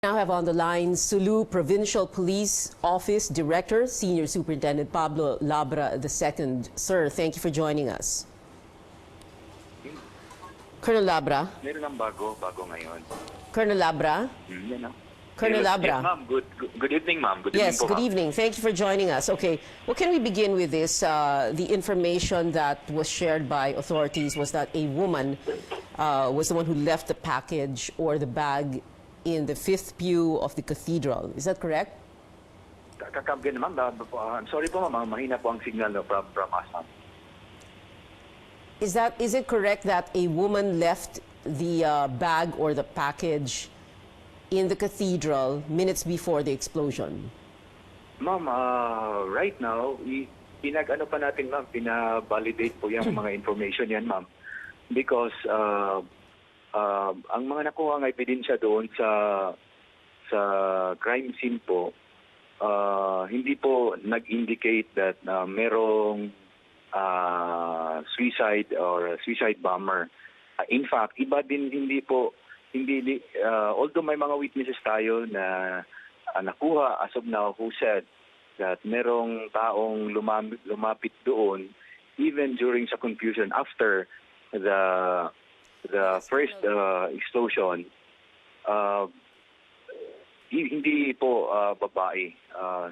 Now have on the line Sulu Provincial Police Office Director, Senior Superintendent Pablo Labra II. Sir, thank you for joining us. Colonel Labra? Meron ng bago ngayon. Colonel Labra? Yan na. Colonel Labra? Yes, ma'am. Good evening, ma'am. Good Yes, evening po, good ma'am. evening. Thank you for joining us. Okay, well, can we begin with this? The information that was shared by authorities was that a woman was the one who left the package or the bag in the fifth pew of the cathedral. Is that correct? Kakabigyan naman. I'm sorry po, ma'am. Mahina po ang signal from us, ma'am. Is it correct that a woman left the bag or the package in the cathedral minutes before the explosion? Ma'am, right now, pinag-ano pa natin, ma'am, pina-validate po yung mga information yan, ma'am. Because ang mga nakuha ng ebidensya doon sa crime scene po, hindi po nag-indicate that merong suicide or suicide bomber. In fact, iba din although may mga witnesses tayo na nakuha as of now who said that merong taong lumapit doon even during sa confusion after the first explosion, hindi po babae.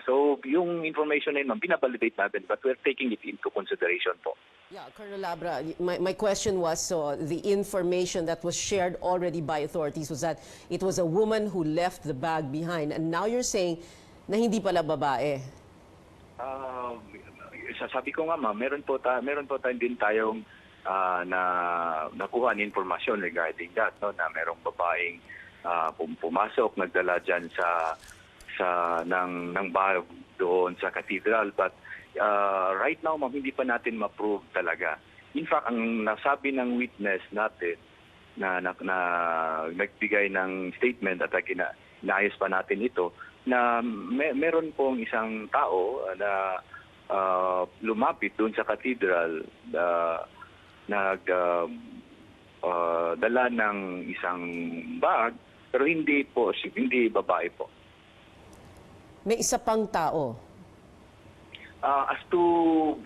So yung information na yun, ma'am, binabalidate natin but we're taking it into consideration po. Yeah, Colonel Labra, my question was, so the information that was shared already by authorities was that it was a woman who left the bag behind, and now you're saying na hindi pala babae. Sabi ko nga, ma'am, meron po din tayong na nakuha ng informasyon regarding that, no, na merong babaeng pumasok, nagdala dyan ng bag doon sa cathedral. But right now, ma'am, hindi pa natin ma-prove talaga. In fact, ang nasabi ng witness natin na nagbigay ng statement at inaayos pa natin ito, na meron pong isang tao na lumapit doon sa cathedral, dala ng isang bag, pero hindi babae po. May isa pang tao. As to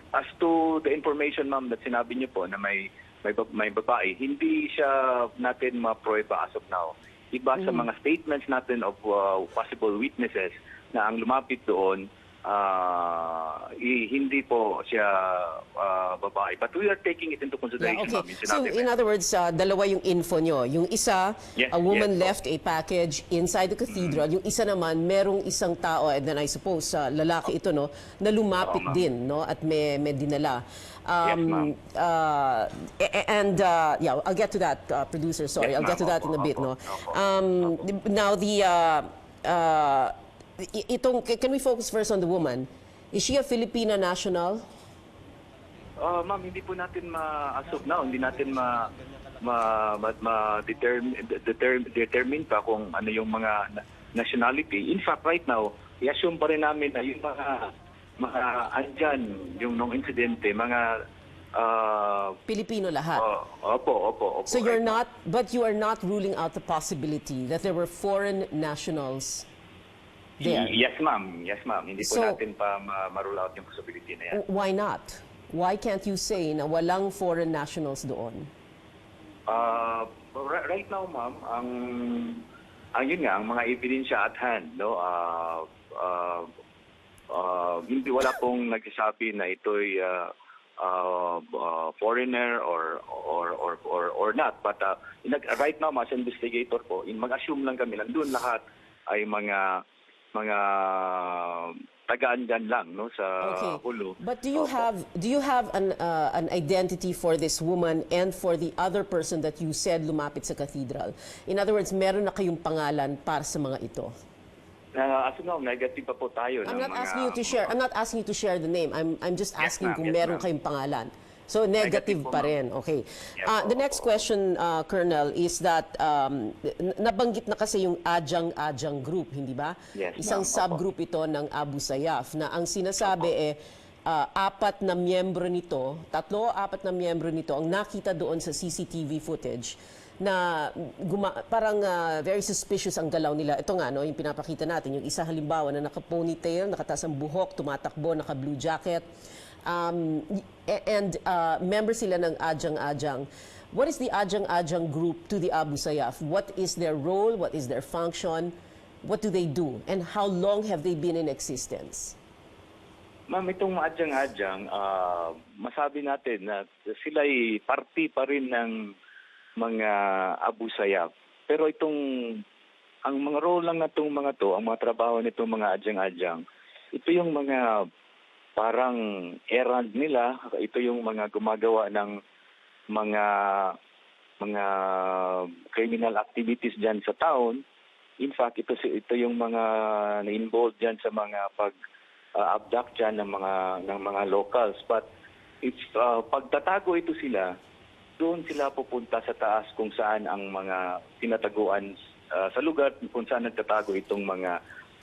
the information, ma'am, that sinabi niyo po na may babae, hindi siya natin ma-prueba as of now. Iba sa mga statements natin of possible witnesses na ang lumapit doon, hindi po siya babae. But we are taking it into consideration. Yeah, okay. So in other words, dalawa yung info nyo. Yung isa, Yes, a woman yes, left a package inside the cathedral. Yung isa naman, merong isang tao, and then I suppose lalaki ito, no, na lumapit din, no, at may dinala. Yes, ma'am. Yeah, I'll get to that, producer. Sorry, Yes, I'll get to that in a bit, no. Now can we focus first on the woman? Is she a Filipina national? Ma'am, hindi po natin as of now, hindi natin determine pa kung ano yung mga nationality. In fact, right now, i-assume pa rin namin na yung mga andyan, yung nung insidente, mga Pilipino lahat. Opo. So you are not ruling out the possibility that there were foreign nationals there? Yes, ma'am. Hindi po So, natin pa ma-rule out yung possibility na yan. Why not? Why can't you say na walang foreign nationals doon? Right now, ma'am, ang yun nga, ang mga ebidensya at hand, no, wala pong nagsasabi na ito'y foreigner or not. But right now, as investigator po, mag-assume lang kami, nandun lahat ay mga tagaan-gan lang, no, sa ulo. But do you have an identity for this woman and for the other person that you said lumapit sa cathedral? In other words, meron na kayong pangalan para sa mga ito? As of now, negative pa po tayo. I'm not asking you to share the name. I'm just asking kung meron kayong pangalan. So negative pa rin. Okay. The next question, Colonel, is that nabanggit na kasi yung Ajang group, hindi ba? Yes, Isang subgroup ito ng Abu Sayyaf na ang sinasabi apat na miyembro nito ang nakita doon sa CCTV footage na parang very suspicious ang galaw nila. Ito nga, no, yung pinapakita natin, yung isa halimbawa na naka-ponytail, nakataas ang buhok, tumatakbo, naka-blue jacket, and member sila ng Ajang-Ajang. What is the Ajang-Ajang group to the Abu Sayyaf? What is their role? What is their function? What do they do? And how long have they been in existence? Ma'am, itong Ajang-Ajang, masabi natin na sila'y party pa rin ng mga Abu Sayyaf. Pero ang mga role lang na itong mga to, ang mga trabaho nitong mga Ajang-Ajang, ito yung mga parang errand nila, ito yung mga gumagawa ng mga criminal activities dyan sa town. In fact, ito yung mga na-involved dyan sa mga abduct dyan ng mga locals. But pagtatago ito sila, doon sila pupunta sa taas kung saan ang mga tinataguan sa lugar kung saan nagtatago itong mga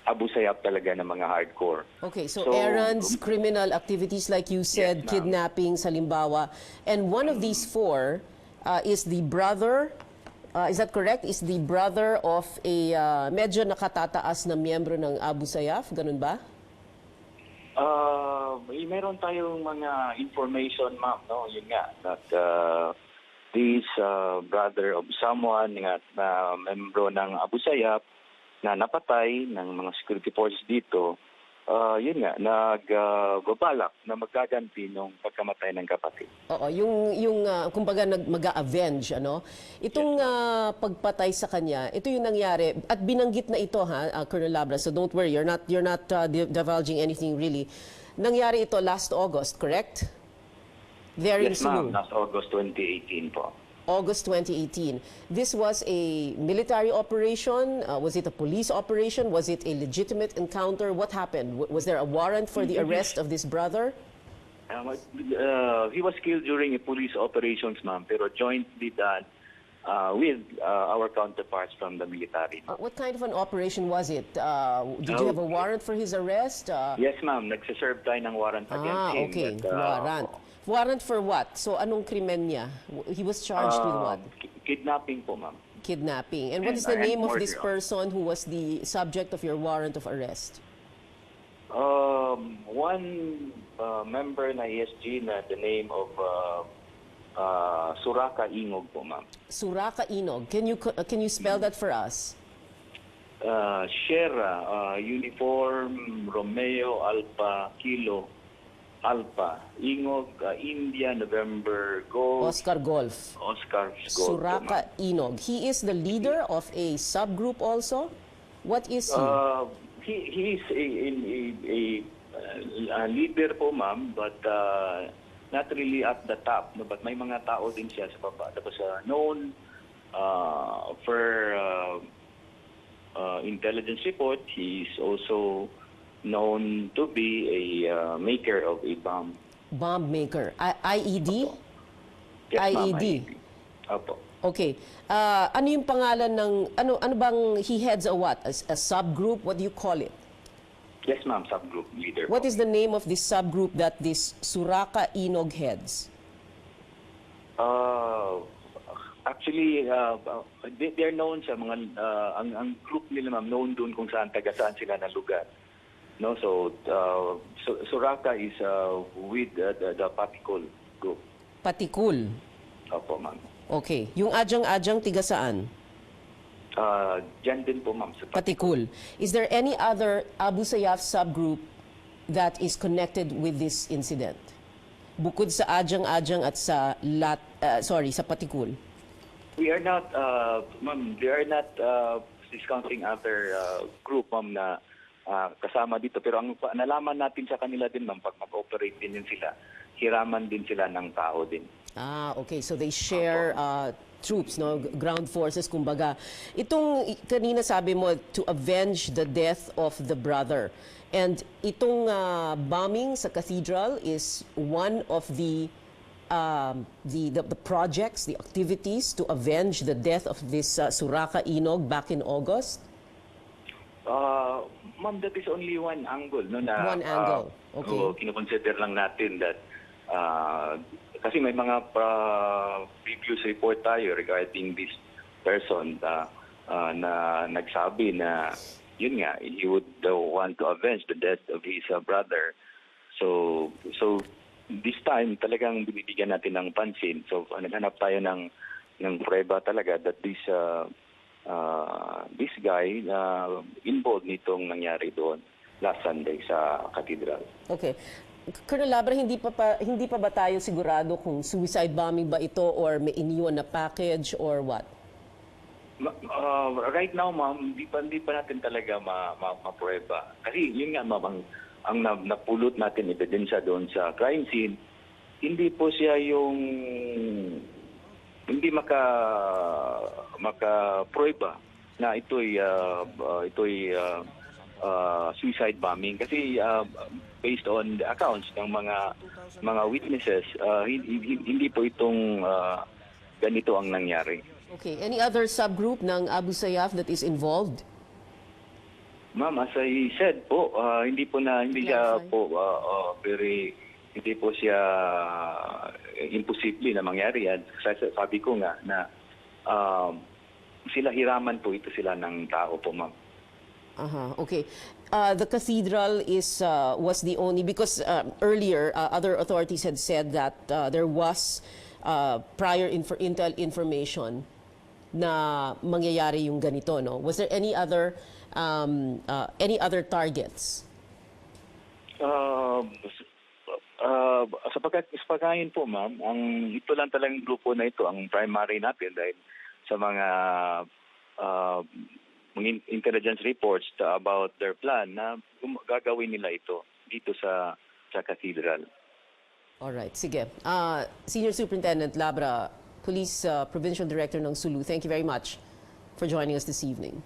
Abu Sayyaf talaga ng mga hardcore. Okay, so errands, criminal activities like you said, Yes, ma'am. kidnapping, halimbawa. And one of these four is the brother, is that correct? Is the brother of a medyo nakatataas na miyembro ng Abu Sayyaf, ganun ba? Meron tayong mga information, ma'am, no? Yun nga, that this brother of someone na membro ng Abu Sayyaf na napatay ng mga security forces dito, yun nga, nagbabalak na magkaganti nung pagkamatay ng kapatid. Oo, kumbaga mag-a-avenge, ano? Itong pagpatay sa kanya, ito yung nangyari at binanggit na ito Colonel Labra, so don't worry, you're not divulging anything really. Nangyari ito last August, correct? There in Yes, ma'am, Cebu. last August 2018 po. August 2018. This was a military operation? Was it a police operation? Was it a legitimate encounter? What happened? Was there a warrant for the arrest of this brother? He was killed during a police operations, ma'am, pero jointly done with our counterparts from the military. What kind of an operation was it? Did you have a warrant for his arrest? Yes, ma'am. Nagsaserve tayo ng warrant against him. Okay. But, Warrant. Warrant for what? So anong krimen niya? He was charged with what? Kidnapping po, ma'am. Kidnapping. And what is the And name of murder. this person who was the subject of your warrant of arrest? One member na ESG na the name of Suraka Ingog po, ma'am. Suraka Inog. Can you spell that for us? Sierra, Uniform, Romeo, Alpha, Kilo, Alpha, Ingog, India, November, Golf, Oscar Golf. Oscar, Gold. Suraka Inog. He is the leader of a subgroup also? What is he? He is a leader po, ma'am, but not really at the top. No? But may mga tao din siya sa baba. Tapos known for intelligence report, he is also known to be a maker of a bomb. Bomb maker. IED? Yes, ma'am, IED. Opo. Okay. Ano yung pangalan ng, ano bang, he heads a what? A subgroup? What do you call it? Yes, ma'am, subgroup leader. What is the name of this subgroup that this Suraka Inog heads? Actually, they're known sa mga, ang group nila, ma'am, known doon kung saan, taga saan sila na lugar. No, so Suraka is with the Patikul group. Patikul. Opo, ma'am. Okay. Yung Ajang-Ajang, tiga saan? Diyan din po, ma'am. Sa Patikul. Is there any other Abu Sayyaf subgroup that is connected with this incident? Bukod sa Ajang-Ajang at sa sa Patikul. We are not, ma'am, they are not discounting other group, ma'am, na kasama dito. Pero ang nalaman natin sa kanila din, ma'am, pag mag-operate din sila, hiraman din sila ng tao din. Okay. So they share troops, no? Ground forces, kumbaga. Itong kanina sabi mo, to avenge the death of the brother. And itong bombing sa cathedral is one of the projects, the activities to avenge the death of this Suraka Inog back in August? Ma'am, that is only one angle. No, na, One angle. Okay. So, kinoconsider lang natin that kasi may mga previous report tayo regarding this person na nagsabi na yun nga, he would want to avenge the death of his brother. So this time talagang binibigyan natin ng pansin. So naghanap tayo ng prueba talaga that this guy involved nitong nangyari doon last Sunday sa cathedral. Okay. Colonel Labra, hindi pa ba tayo sigurado kung suicide bombing ba ito or may iniwan na package or what? Right now, ma'am, hindi pa natin talaga maprueba. Kasi yun nga, ma'am, ang napulot natin ebidensya doon sa crime scene, hindi po siya yung hindi makaprueba na ito'y suicide bombing kasi based on the accounts ng mga witnesses, hindi po itong ganito ang nangyari. Okay. Any other subgroup ng Abu Sayyaf that is involved? Ma'am, as I said po, hindi siya po hindi po siya imposible na mangyari. At sabi ko nga na sila hiraman po ito sila ng tao po, ma'am. Okay. The cathedral was the only, because earlier other authorities had said that there was prior intel information na mangyayari yung ganito, no? Was there any other targets? Sa pagkain po, ma'am, ito lang talagang grupo na ito ang primary natin dahil sa mga intelligence reports about their plan na gagawin nila ito dito sa cathedral. Alright, sige. Senior Superintendent Labra, Police Provincial Director ng Sulu, thank you very much for joining us this evening.